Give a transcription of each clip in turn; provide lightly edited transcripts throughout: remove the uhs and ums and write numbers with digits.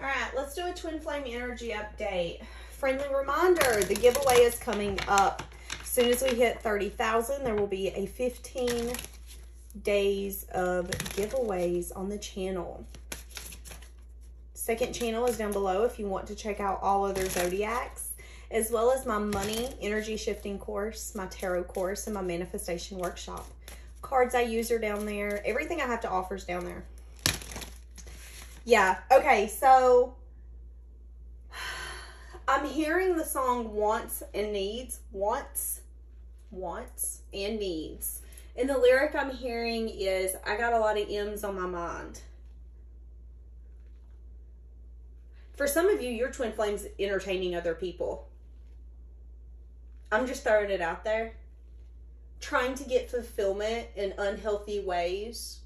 All right, let's do a twin flame energy update. Friendly reminder, the giveaway is coming up. As soon as we hit 30,000, there will be a 15 days of giveaways on the channel. Second channel is down below if you want to check out all other zodiacs, as well as my money energy shifting course, my tarot course, and my manifestation workshop. Cards I use are down there. Everything I have to offer is down there. Yeah, okay, so I'm hearing the song Wants and Needs. Wants and Needs. And the lyric I'm hearing is, I got a lot of M's on my mind. For some of you, your twin flame's entertaining other people. I'm just throwing it out there. Trying to get fulfillment in unhealthy ways.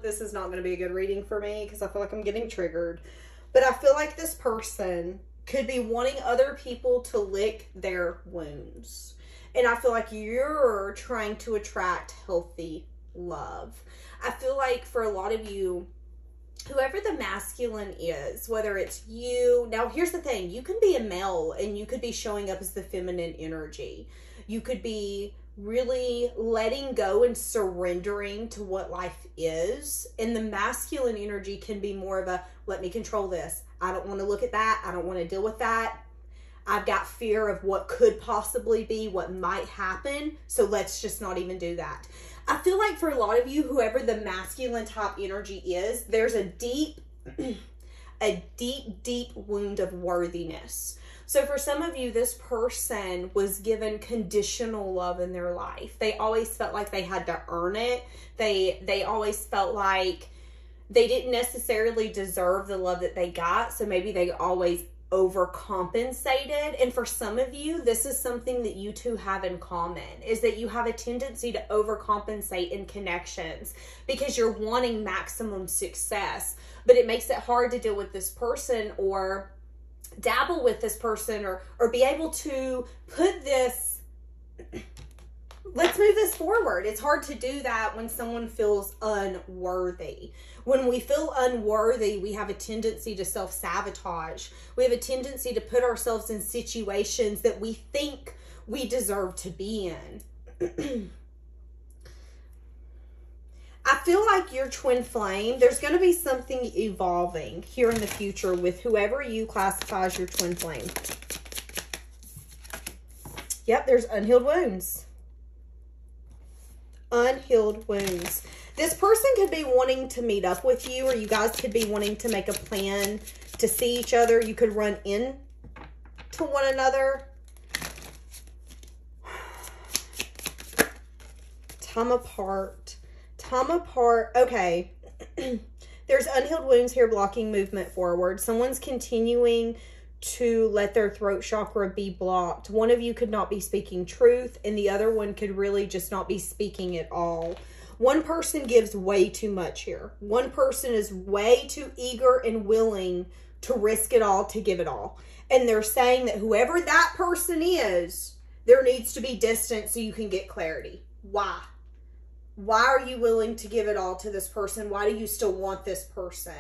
This is not going to be a good reading for me because I feel like I'm getting triggered. But I feel like this person could be wanting other people to lick their wounds. And I feel like you're trying to attract healthy love. I feel like for a lot of you, whoever the masculine is, whether it's you. Now, here's the thing. You can be a male and you could be showing up as the feminine energy. You could be really letting go and surrendering to what life is. And the masculine energy can be more of a, let me control this. I don't want to look at that. I don't want to deal with that. I've got fear of what could possibly be, what might happen. So let's just not even do that. I feel like for a lot of you, whoever the masculine type energy is, there's a deep wound of worthiness. So for some of you, this person was given conditional love in their life. They always felt like they had to earn it. They always felt like they didn't necessarily deserve the love that they got. So maybe they always overcompensated. And for some of you, this is something that you two have in common, is that you have a tendency to overcompensate in connections because you're wanting maximum success, but it makes it hard to deal with this person or dabble with this person or be able to put this, let's move this forward. It's hard to do that when someone feels unworthy. When we feel unworthy, we have a tendency to self-sabotage. We have a tendency to put ourselves in situations that we think we deserve to be in. I feel like your twin flame, there's going to be something evolving here in the future with whoever you classify as your twin flame. Yep, there's unhealed wounds. Unhealed wounds. This person could be wanting to meet up with you, or you guys could be wanting to make a plan to see each other. You could run into one another. Time apart. Time apart. Okay. There's unhealed wounds here blocking movement forward. Someone's continuing to let their throat chakra be blocked. One of you could not be speaking truth, and the other one could really just not be speaking at all. One person gives way too much here. One person is way too eager and willing to risk it all to give it all. And they're saying that whoever that person is, there needs to be distance so you can get clarity. Why? Why are you willing to give it all to this person? Why do you still want this person?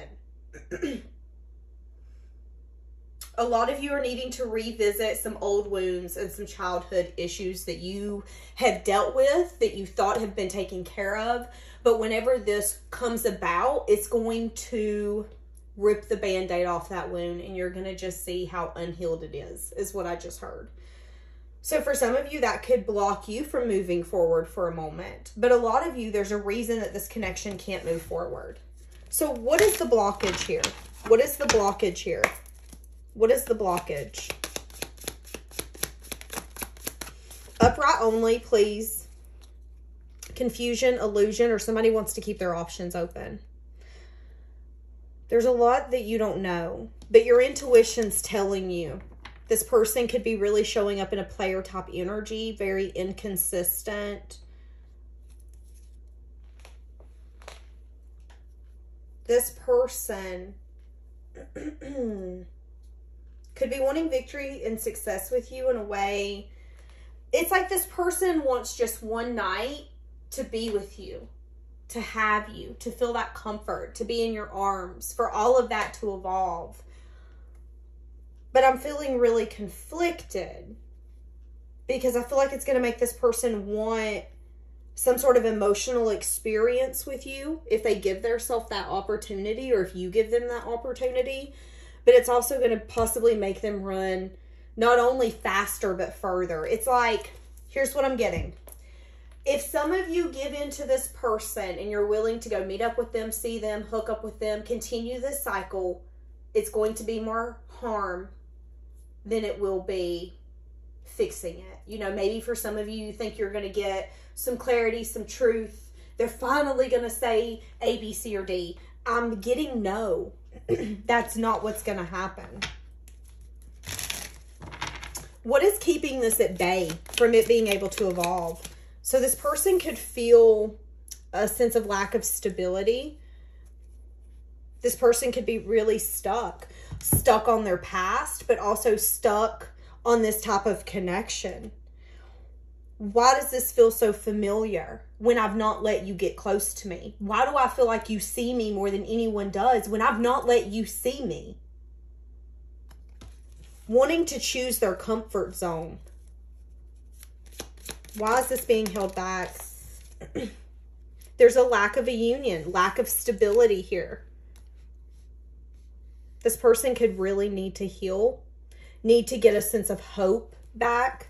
A lot of you are needing to revisit some old wounds and some childhood issues that you have dealt with, that you thought have been taken care of. But whenever this comes about, it's going to rip the Band-Aid off that wound, and you're going to just see how unhealed it is what I just heard. So for some of you, that could block you from moving forward for a moment. But a lot of you, there's a reason that this connection can't move forward. So what is the blockage here? What is the blockage here? What is the blockage? Upright only, please. Confusion, illusion, or somebody wants to keep their options open. There's a lot that you don't know, but your intuition's telling you. This person could be really showing up in a player type energy, very inconsistent. This person could be wanting victory and success with you in a way. It's like this person wants just one night to be with you, to have you, to feel that comfort, to be in your arms, for all of that to evolve. But I'm feeling really conflicted because I feel like it's going to make this person want some sort of emotional experience with you if they give themselves that opportunity, or if you give them that opportunity. But it's also going to possibly make them run not only faster, but further. It's like, here's what I'm getting. If some of you give into this person and you're willing to go meet up with them, see them, hook up with them, continue this cycle, it's going to be more harm than it will be fixing it. You know, maybe for some of you, you think you're going to get some clarity, some truth. They're finally going to say A, B, C, or D. I'm getting no. That's not what's going to happen. What is keeping this at bay from it being able to evolve? So this person could feel a sense of lack of stability. This person could be really stuck on their past, but also stuck on this type of connection. Why does this feel so familiar when I've not let you get close to me? Why do I feel like you see me more than anyone does when I've not let you see me? Wanting to choose their comfort zone. Why is this being held back? There's a lack of a union, lack of stability here. This person could really need to heal, need to get a sense of hope back.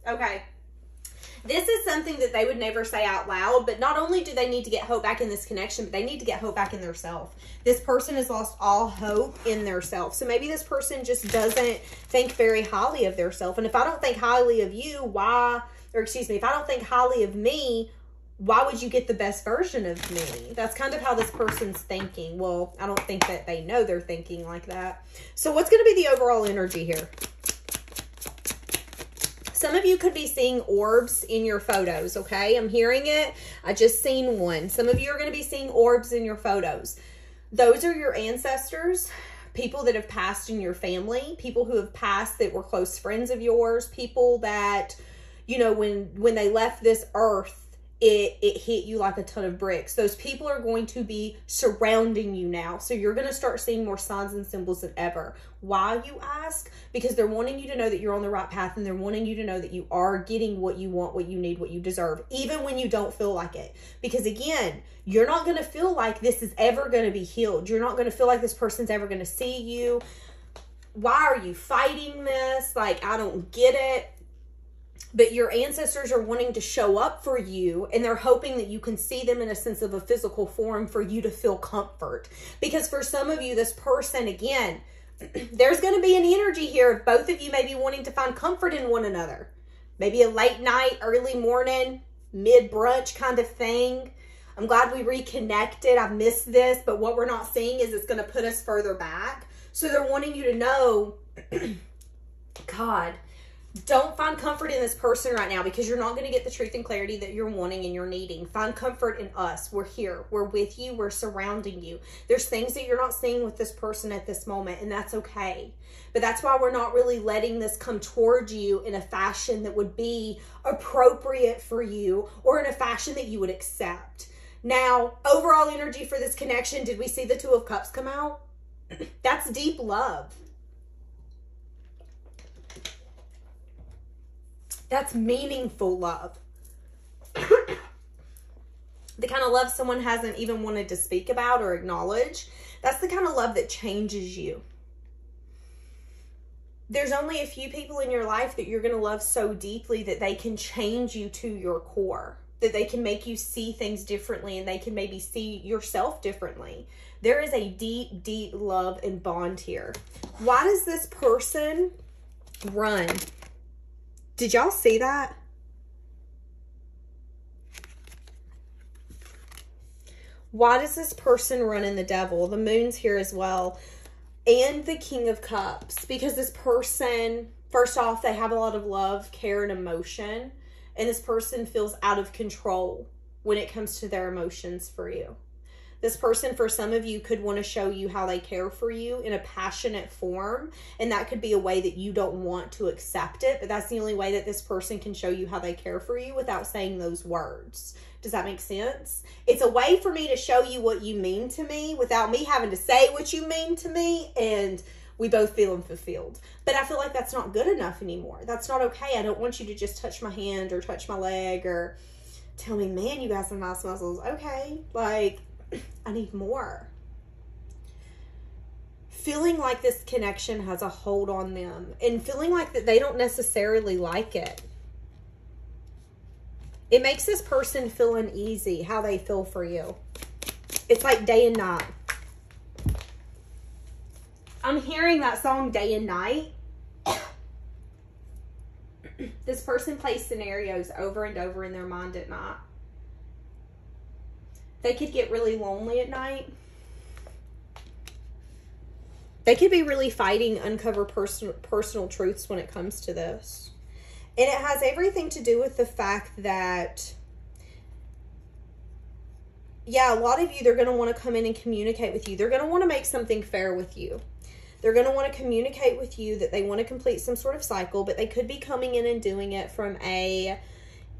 Okay. This is something that they would never say out loud, but not only do they need to get hope back in this connection, but they need to get hope back in their self. This person has lost all hope in their self. So maybe this person just doesn't think very highly of their self. And if I don't think highly of you, if I don't think highly of me, why would you get the best version of me? That's kind of how this person's thinking. Well, I don't think that they know they're thinking like that. So what's going to be the overall energy here? Some of you could be seeing orbs in your photos, okay? I'm hearing it. I just seen one. Some of you are going to be seeing orbs in your photos. Those are your ancestors, people that have passed in your family, people who have passed that were close friends of yours, people that, you know, when they left this earth, it hit you like a ton of bricks. Those people are going to be surrounding you now. So you're going to start seeing more signs and symbols than ever. Why, you ask? Because they're wanting you to know that you're on the right path, and they're wanting you to know that you are getting what you want, what you need, what you deserve, even when you don't feel like it. Because again, you're not going to feel like this is ever going to be healed. You're not going to feel like this person's ever going to see you. Why are you fighting this? Like, I don't get it. But your ancestors are wanting to show up for you, and they're hoping that you can see them in a sense of a physical form for you to feel comfort. Because for some of you, this person, again, there's going to be an energy here of both of you maybe wanting to find comfort in one another. Maybe a late night, early morning, mid-brunch kind of thing. I'm glad we reconnected. I've missed this, but what we're not seeing is it's going to put us further back. So they're wanting you to know, God, don't find comfort in this person right now, because you're not going to get the truth and clarity that you're wanting and you're needing. Find comfort in us. We're here. We're with you. We're surrounding you. There's things that you're not seeing with this person at this moment, and that's okay. But that's why we're not really letting this come towards you in a fashion that would be appropriate for you, or in a fashion that you would accept. Now, overall energy for this connection, did we see the Two of Cups come out? That's deep love. That's meaningful love. The kind of love someone hasn't even wanted to speak about or acknowledge. That's the kind of love that changes you. There's only a few people in your life that you're going to love so deeply that they can change you to your core. That they can make you see things differently, and they can maybe see yourself differently. There is a deep, deep love and bond here. Why does this person run? Did y'all see that? Why does this person run in the Devil? The Moon's here as well. And the King of Cups. Because this person, first off, they have a lot of love, care, and emotion. And this person feels out of control when it comes to their emotions for you. This person, for some of you, could want to show you how they care for you in a passionate form. And that could be a way that you don't want to accept it. But that's the only way that this person can show you how they care for you without saying those words. Does that make sense? It's a way for me to show you what you mean to me without me having to say what you mean to me. And we both feeling fulfilled. But I feel like that's not good enough anymore. That's not okay. I don't want you to just touch my hand or touch my leg or tell me, man, you got some nice muscles. Okay. Like, I need more. Feeling like this connection has a hold on them and feeling like that they don't necessarily like it. It makes this person feel uneasy how they feel for you. It's like day and night. I'm hearing that song Day and Night. This person plays scenarios over and over in their mind at night. They could get really lonely at night. They could be really fighting uncover personal truths when it comes to this. And it has everything to do with the fact that, yeah, a lot of you, they're going to want to come in and communicate with you. They're going to want to make something fair with you. They're going to want to communicate with you that they want to complete some sort of cycle, but they could be coming in and doing it from a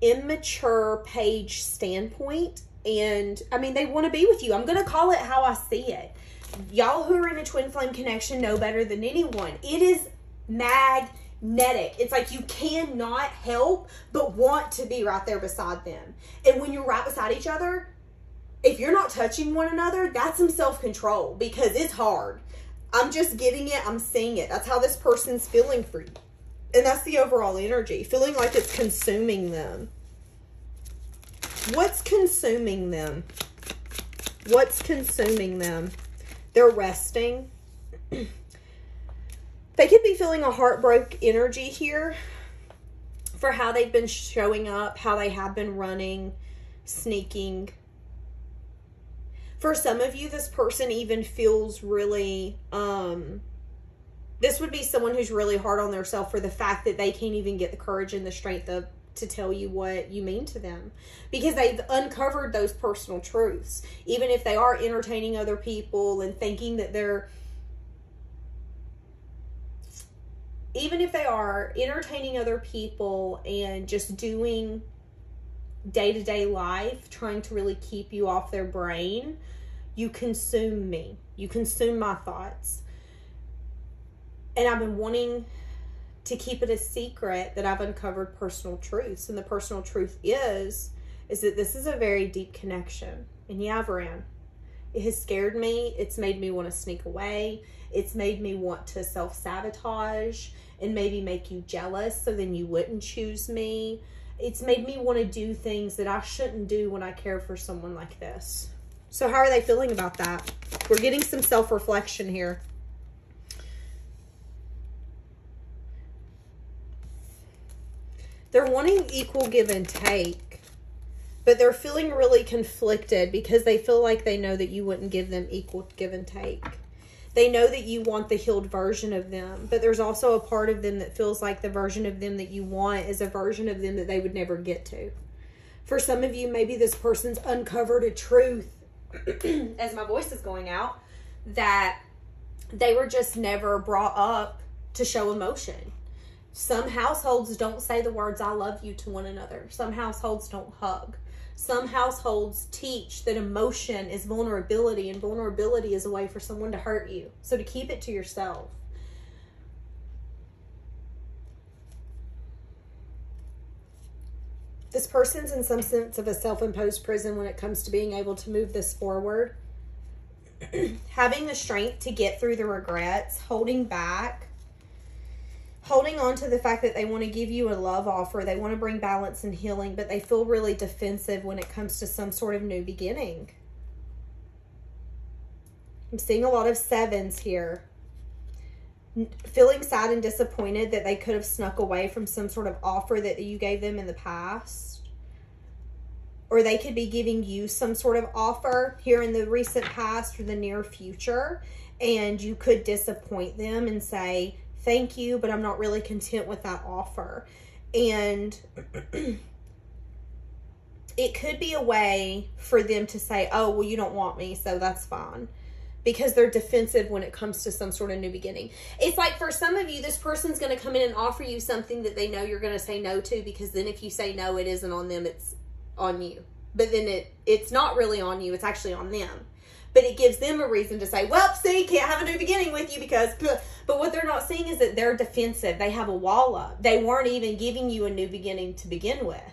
immature page standpoint. And I mean, they want to be with you. I'm going to call it how I see it. Y'all who are in a twin flame connection know better than anyone. It is magnetic. It's like you cannot help but want to be right there beside them. And when you're right beside each other, if you're not touching one another, that's some self-control because it's hard. I'm just getting it. I'm seeing it. That's how this person's feeling for you. And that's the overall energy. Feeling like it's consuming them. What's consuming them? What's consuming them? They're resting. They could be feeling a heartbreak energy here for how they've been showing up, how they have been running, sneaking. For some of you, this person even feels really, this would be someone who's really hard on themselves for the fact that they can't even get the courage and the strength to tell you what you mean to them. Because they've uncovered those personal truths. Even if they are entertaining other people and thinking that they're, even if they are entertaining other people and just doing day-to-day life, trying to really keep you off their brain, you consume me. You consume my thoughts. And I've been wanting to keep it a secret that I've uncovered personal truths. And the personal truth is that this is a very deep connection. And yeah, I've ran. It has scared me. It's made me want to sneak away. It's made me want to self-sabotage and maybe make you jealous so then you wouldn't choose me. It's made me want to do things that I shouldn't do when I care for someone like this. So how are they feeling about that? We're getting some self-reflection here. They're wanting equal give and take, but they're feeling really conflicted because they feel like they know that you wouldn't give them equal give and take. They know that you want the healed version of them, but there's also a part of them that feels like the version of them that you want is a version of them that they would never get to. For some of you, maybe this person's uncovered a truth, as my voice is going out, that they were just never brought up to show emotion. Some households don't say the words I love you to one another. Some households don't hug. Some households teach that emotion is vulnerability, and vulnerability is a way for someone to hurt you. So to keep it to yourself. This person's in some sense of a self-imposed prison when it comes to being able to move this forward. Having the strength to get through the regrets, holding back, holding on to the fact that they want to give you a love offer. They want to bring balance and healing, but they feel really defensive when it comes to some sort of new beginning. I'm seeing a lot of sevens here. Feeling sad and disappointed that they could have snuck away from some sort of offer that you gave them in the past. Or they could be giving you some sort of offer here in the recent past or the near future. And you could disappoint them and say, thank you, but I'm not really content with that offer. And it could be a way for them to say, oh, well, you don't want me, so that's fine. Because they're defensive when it comes to some sort of new beginning. It's like for some of you, this person's going to come in and offer you something that they know you're going to say no to, because then if you say no, it isn't on them, it's on you. But then it's not really on you, it's actually on them. But it gives them a reason to say, well, see, can't have a new beginning with you because... But what they're not seeing is that they're defensive. They have a wall up. They weren't even giving you a new beginning to begin with.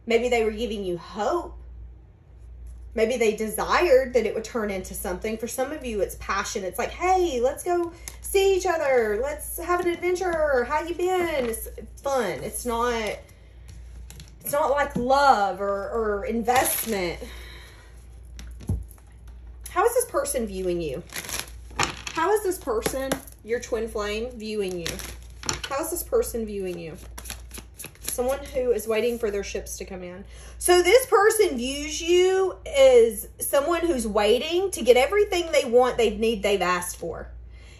Maybe they were giving you hope. Maybe they desired that it would turn into something. For some of you, it's passion. It's like, hey, let's go see each other. Let's have an adventure. How you been? It's fun. It's not like love or investment. How is this person viewing you? How is this person, your twin flame, viewing you? How is this person viewing you? Someone who is waiting for their ships to come in. So this person views you as someone who's waiting to get everything they want, they need, they've asked for.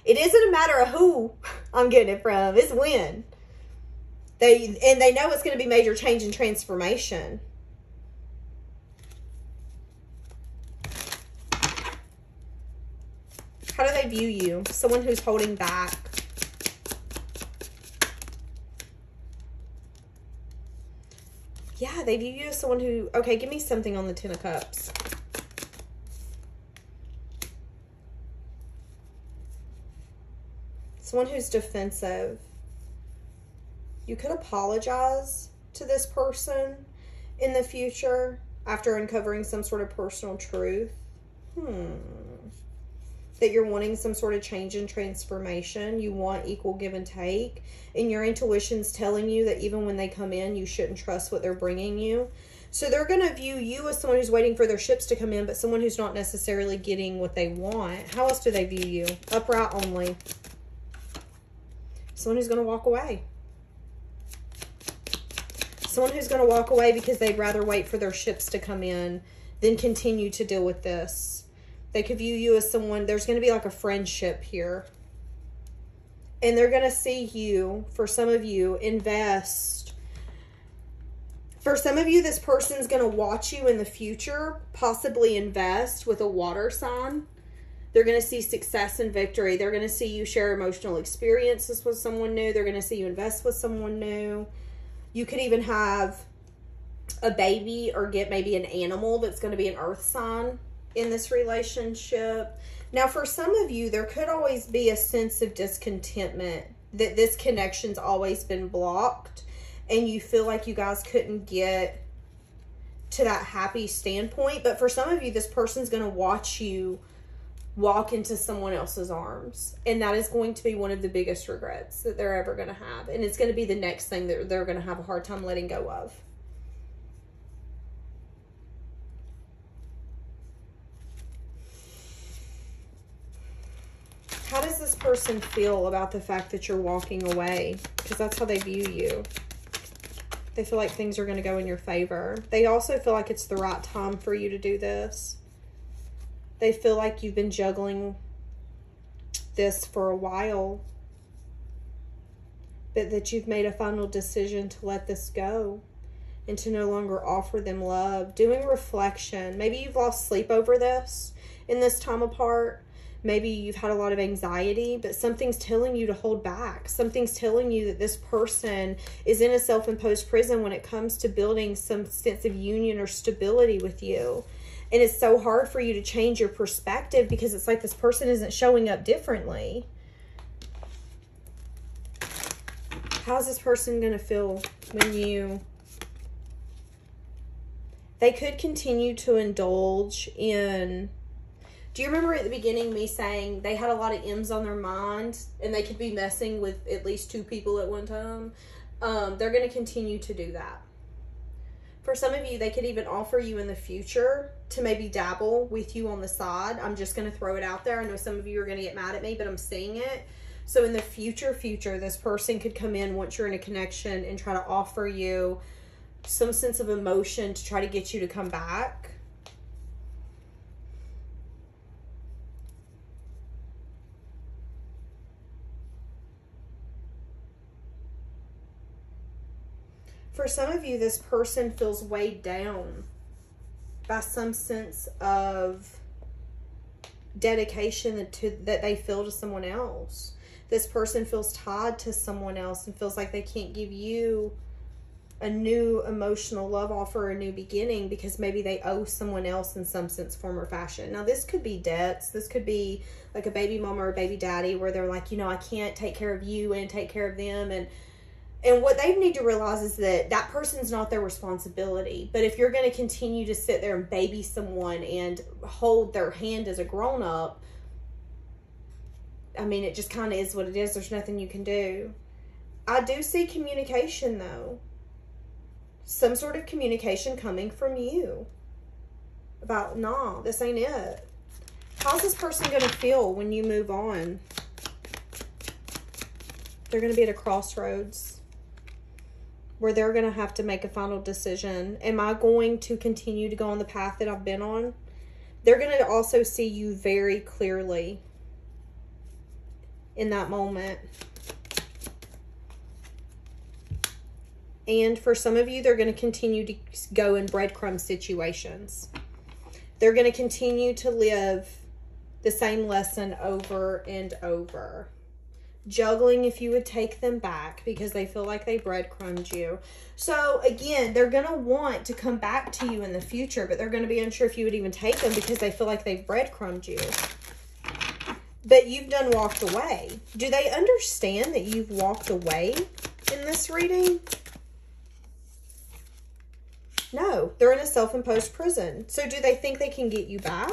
It isn't a matter of who I'm getting it from. It's when. They know it's going to be major change and transformation. How do they view you? Someone who's holding back. Yeah, they view you as someone who... Okay, give me something on the Ten of Cups. Someone who's defensive. You could apologize to this person in the future after uncovering some sort of personal truth. That you're wanting some sort of change and transformation. You want equal give and take. And your intuition's telling you that even when they come in, you shouldn't trust what they're bringing you. So they're going to view you as someone who's waiting for their ships to come in, but someone who's not necessarily getting what they want. How else do they view you? Upright only. Someone who's going to walk away. Someone who's going to walk away because they'd rather wait for their ships to come in than continue to deal with this. They could view you as someone, there's going to be like a friendship here. And they're going to see you, for some of you, invest. For some of you, this person's going to watch you in the future, possibly invest with a water sign. They're going to see success and victory. They're going to see you share emotional experiences with someone new. They're going to see you invest with someone new. You could even have a baby or get maybe an animal that's going to be an earth sign in this relationship. Now, for some of you, there could always be a sense of discontentment that this connection's always been blocked and you feel like you guys couldn't get to that happy standpoint. But for some of you, this person's going to watch you walk into someone else's arms, and that is going to be one of the biggest regrets that they're ever going to have. And it's going to be the next thing that they're going to have a hard time letting go of. How does this person feel about the fact that you're walking away? Because that's how they view you. They feel like things are going to go in your favor. They also feel like it's the right time for you to do this. They feel like you've been juggling this for a while, but that you've made a final decision to let this go and to no longer offer them love. Doing reflection. Maybe you've lost sleep over this in this time apart. Maybe you've had a lot of anxiety, but something's telling you to hold back. Something's telling you that this person is in a self-imposed prison when it comes to building some sense of union or stability with you. And it's so hard for you to change your perspective because it's like this person isn't showing up differently. How's this person going to feel when you... They could continue to indulge in... Do you remember at the beginning me saying they had a lot of M's on their mind and they could be messing with at least 2 people at one time? They're going to continue to do that. For some of you, they could even offer you in the future to maybe dabble with you on the side. I'm just going to throw it out there. I know some of you are going to get mad at me, but I'm seeing it. So in the future, this person could come in once you're in a connection and try to offer you some sense of emotion to try to get you to come back. For some of you, this person feels weighed down by some sense of dedication that they feel to someone else. This person feels tied to someone else and feels like they can't give you a new emotional love offer, a new beginning, because maybe they owe someone else in some sense, form, or fashion. Now, this could be debts. This could be like a baby mama or a baby daddy where they're like, you know, I can't take care of you and take care of them. And what they need to realize is that that person's not their responsibility. But if you're going to continue to sit there and baby someone and hold their hand as a grown-up, I mean, it just kind of is what it is. There's nothing you can do. I do see communication, though. Some sort of communication coming from you. About, nah, this ain't it. How's this person going to feel when you move on? They're going to be at a crossroads where they're going to have to make a final decision. Am I going to continue to go on the path that I've been on? They're going to also see you very clearly in that moment. And for some of you, they're going to continue to go in breadcrumb situations. They're going to continue to live the same lesson over and over. Juggling if you would take them back because they feel like they breadcrumbed you. So again, they're going to want to come back to you in the future, but they're going to be unsure if you would even take them because they feel like they've breadcrumbed you. But you've done walked away. Do they understand that you've walked away in this reading? No, they're in a self-imposed prison. So do they think they can get you back?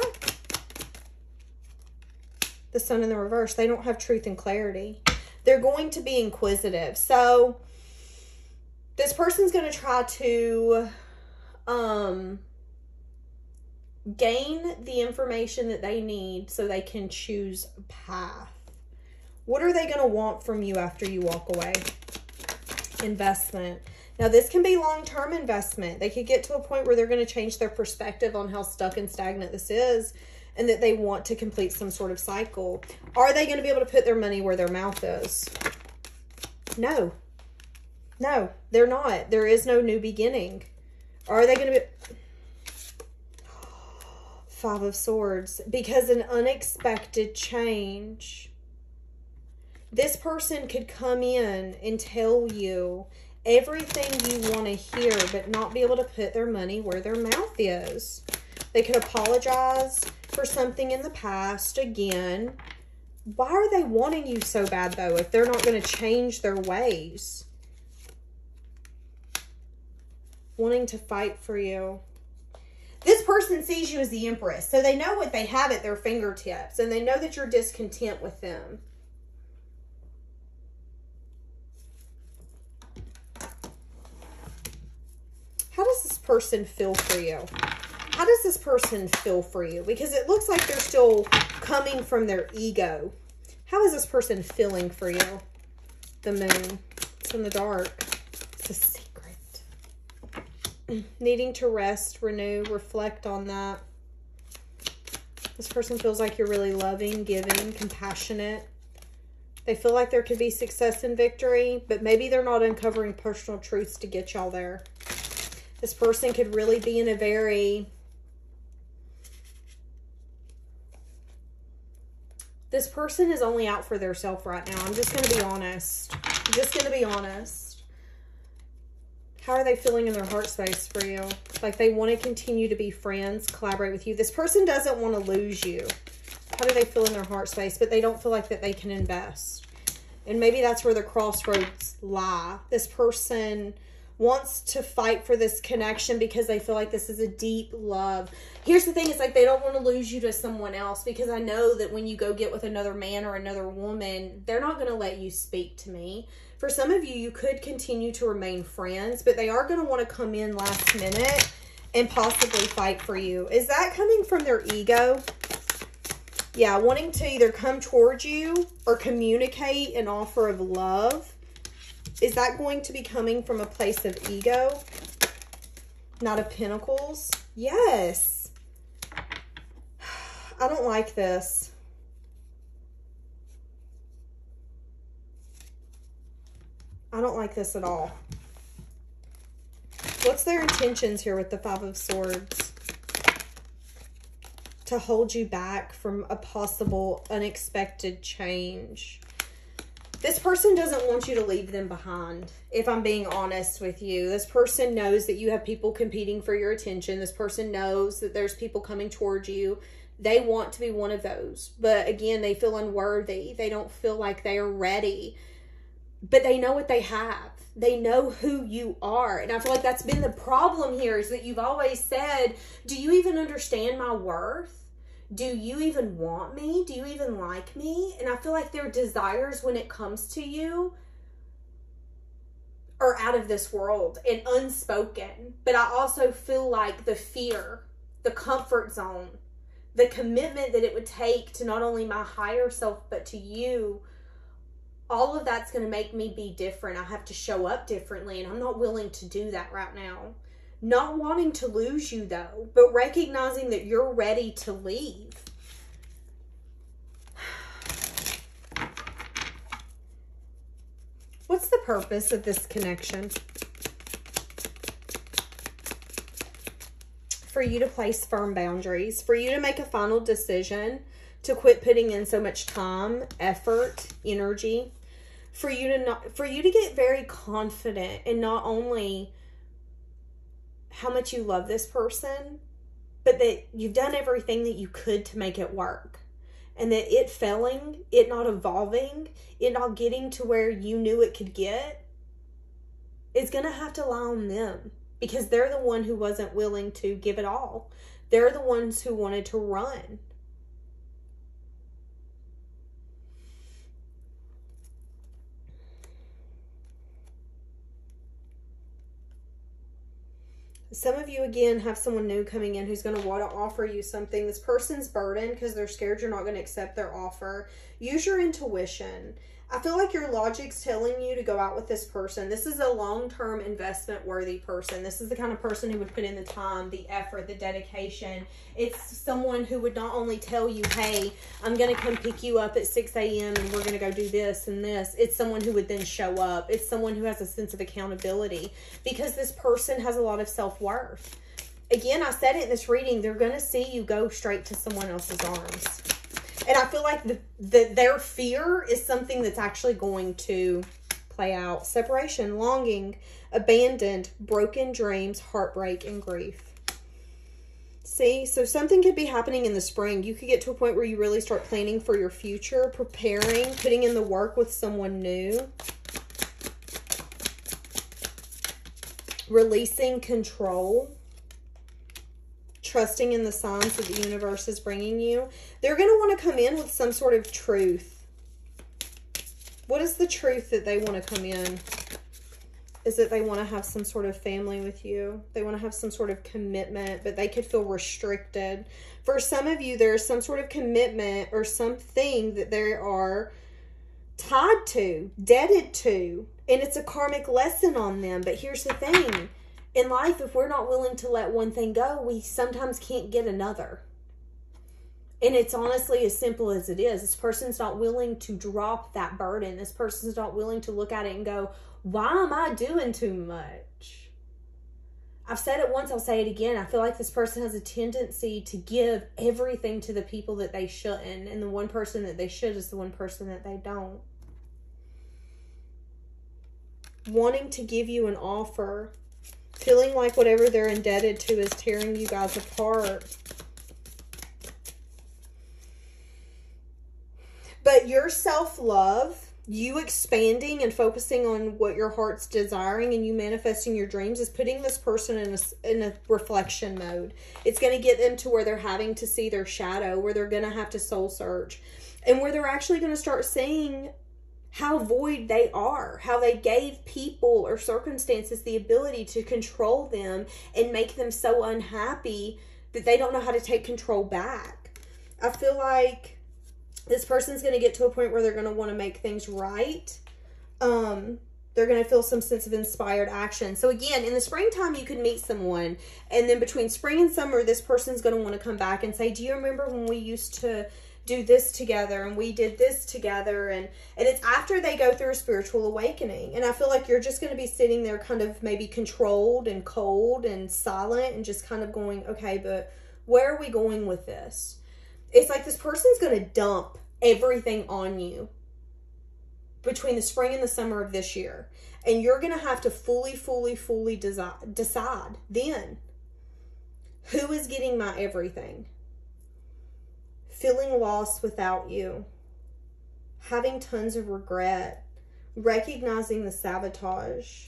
The Sun in the reverse. They don't have truth and clarity. They're going to be inquisitive. So this person's going to try to gain the information that they need so they can choose a path. What are they going to want from you after you walk away? Investment. Now, this can be long-term investment. They could get to a point where they're going to change their perspective on how stuck and stagnant this is and that they want to complete some sort of cycle. Are they going to be able to put their money where their mouth is? No. No, they're not. There is no new beginning. Are they going to be... Five of Swords. Because an unexpected change. This person could come in and tell you everything you want to hear, but not be able to put their money where their mouth is. They could apologize for something in the past again. Why are they wanting you so bad, though, if they're not going to change their ways? Wanting to fight for you. This person sees you as the Empress, so they know what they have at their fingertips, and they know that you're discontent with them. How does this person feel for you? How does this person feel for you? Because it looks like they're still coming from their ego. How is this person feeling for you? The Moon. It's in the dark. It's a secret. Needing to rest, renew, reflect on that. This person feels like you're really loving, giving, compassionate. They feel like there could be success and victory, but maybe they're not uncovering personal truths to get y'all there. This person could really be in a very... This person is only out for their self right now. I'm just going to be honest. I'm just going to be honest. How are they feeling in their heart space for you? Like they want to continue to be friends, collaborate with you. This person doesn't want to lose you. How do they feel in their heart space? But they don't feel like that they can invest. And maybe that's where the crossroads lie. This person wants to fight for this connection because they feel like this is a deep love. Here's the thing, it's like they don't want to lose you to someone else, because I know that when you go get with another man or another woman, they're not going to let you speak to me. For some of you, you could continue to remain friends, but they are going to want to come in last minute and possibly fight for you. Is that coming from their ego? Yeah, wanting to either come towards you or communicate an offer of love. Is that going to be coming from a place of ego? Knight of Pentacles? Yes. I don't like this. I don't like this at all. What's their intentions here with the Five of Swords? To hold you back from a possible unexpected change. This person doesn't want you to leave them behind, if I'm being honest with you. This person knows that you have people competing for your attention. This person knows that there's people coming towards you. They want to be one of those. But again, they feel unworthy. They don't feel like they are ready. But they know what they have. They know who you are. And I feel like that's been the problem here, is that you've always said, do you even understand my worth? Do you even want me? Do you even like me? And I feel like their desires when it comes to you are out of this world and unspoken. But I also feel like the fear, the comfort zone, the commitment that it would take to not only my higher self, but to you, all of that's going to make me be different. I have to show up differently, and I'm not willing to do that right now. Not wanting to lose you, though, but recognizing that you're ready to leave. What's the purpose of this connection? For you to place firm boundaries, for you to make a final decision, to quit putting in so much time, effort, energy, for you to get very confident in not only how much you love this person, but that you've done everything that you could to make it work. And that it failing, it not evolving, it not getting to where you knew it could get, is going to have to lie on them. Because they're the one who wasn't willing to give it all. They're the ones who wanted to run. Some of you, again, have someone new coming in who's going to want to offer you something. This person's burdened because they're scared you're not going to accept their offer. Use your intuition. I feel like your logic's telling you to go out with this person. This is a long-term investment-worthy person. This is the kind of person who would put in the time, the effort, the dedication. It's someone who would not only tell you, hey, I'm going to come pick you up at 6 a.m. and we're going to go do this and this. It's someone who would then show up. It's someone who has a sense of accountability, because this person has a lot of self-worth. Again, I said it in this reading, they're going to see you go straight to someone else's arms. And I feel like their fear is something that's actually going to play out. Separation, longing, abandoned, broken dreams, heartbreak, and grief. See, so something could be happening in the spring. You could get to a point where you really start planning for your future, preparing, putting in the work with someone new. Releasing control. Trusting in the signs that the universe is bringing you. They're going to want to come in with some sort of truth. What is the truth that they want to come in? Is that they want to have some sort of family with you. They want to have some sort of commitment, but they could feel restricted. For some of you, there is some sort of commitment or something that they are tied to, indebted to, and it's a karmic lesson on them. But here's the thing. In life, if we're not willing to let one thing go, we sometimes can't get another. And it's honestly as simple as it is. This person's not willing to drop that burden. This person's not willing to look at it and go, why am I doing too much? I've said it once, I'll say it again. I feel like this person has a tendency to give everything to the people that they shouldn't. And the one person that they should is the one person that they don't. Wanting to give you an offer. Feeling like whatever they're indebted to is tearing you guys apart. But your self-love, you expanding and focusing on what your heart's desiring and you manifesting your dreams is putting this person in a reflection mode. It's going to get them to where they're having to see their shadow, where they're going to have to soul search, and where they're actually going to start seeing how void they are, how they gave people or circumstances the ability to control them and make them so unhappy that they don't know how to take control back. I feel like this person's going to get to a point where they're going to want to make things right. They're going to feel some sense of inspired action. So again, in the springtime, you could meet someone. And then between spring and summer, this person's going to want to come back and say, do you remember when we used to do this together, and we did this together. And it's after they go through a spiritual awakening. And I feel like you're just going to be sitting there kind of maybe controlled and cold and silent and just kind of going, okay, but where are we going with this? It's like this person's going to dump everything on you between the spring and the summer of this year. And you're going to have to fully decide then, who is getting my everything? Feeling lost without you. Having tons of regret. Recognizing the sabotage.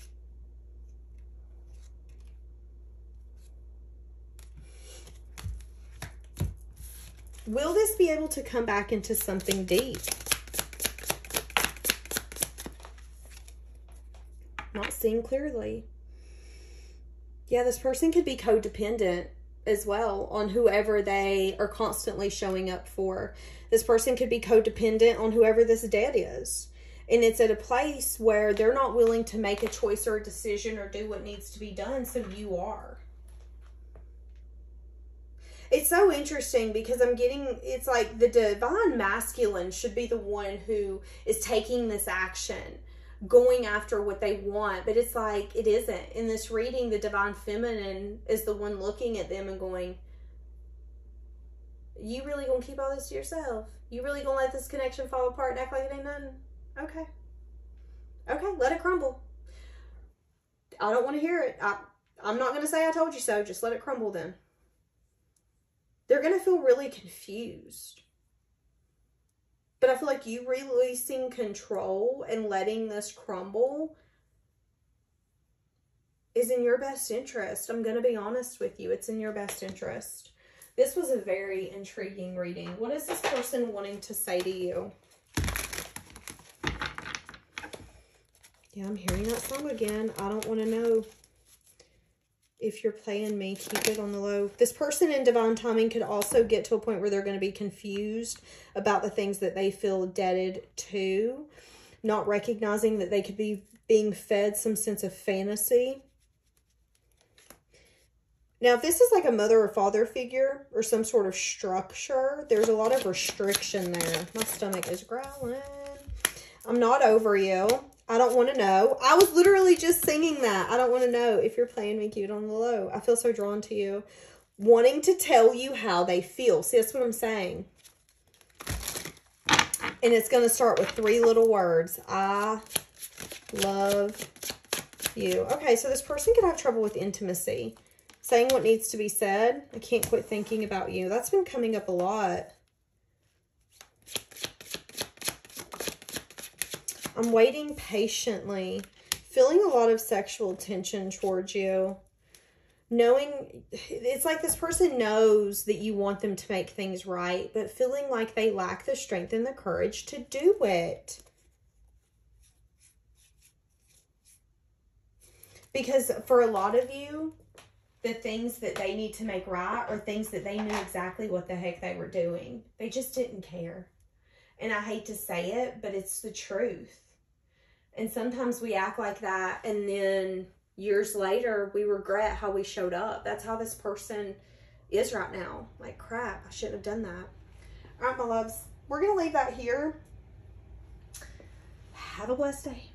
Will this be able to come back into something deep? Not seeing clearly. Yeah, this person could be codependent as well on whoever they are constantly showing up for. This person could be codependent on whoever this dead is. And it's at a place where they're not willing to make a choice or a decision or do what needs to be done, so you are. It's so interesting because I'm getting, it's like the divine masculine should be the one who is taking this action, going after what they want, but it's like it isn't. In this reading, the divine feminine is the one looking at them and going, you really gonna keep all this to yourself? You really gonna let this connection fall apart and act like it ain't nothing? Okay, let it crumble. I don't want to hear it. I'm not gonna say I told you so. Just let it crumble then. They're gonna feel really confused. But I feel like you releasing control and letting this crumble is in your best interest. I'm going to be honest with you. It's in your best interest. This was a very intriguing reading. What is this person wanting to say to you? Yeah, I'm hearing that song again. I don't want to know. If you're playing me, keep it on the low. This person in divine timing could also get to a point where they're going to be confused about the things that they feel indebted to, not recognizing that they could be being fed some sense of fantasy. Now, if this is like a mother or father figure or some sort of structure, there's a lot of restriction there. My stomach is growling. I'm not over you. I don't want to know. I was literally just singing that. I don't want to know. If you're playing me, cute on the low. I feel so drawn to you. Wanting to tell you how they feel. See, that's what I'm saying. And it's going to start with 3 little words. I love you. Okay, so this person could have trouble with intimacy. Saying what needs to be said. I can't quit thinking about you. That's been coming up a lot. I'm waiting patiently, feeling a lot of sexual tension towards you, knowing, it's like this person knows that you want them to make things right, but feeling like they lack the strength and the courage to do it. Because for a lot of you, the things that they need to make right are things that they knew exactly what the heck they were doing. They just didn't care. And I hate to say it, but it's the truth. And sometimes we act like that, and then years later, we regret how we showed up. That's how this person is right now. Like, crap, I shouldn't have done that. All right, my loves, we're going to leave that here. Have a blessed day.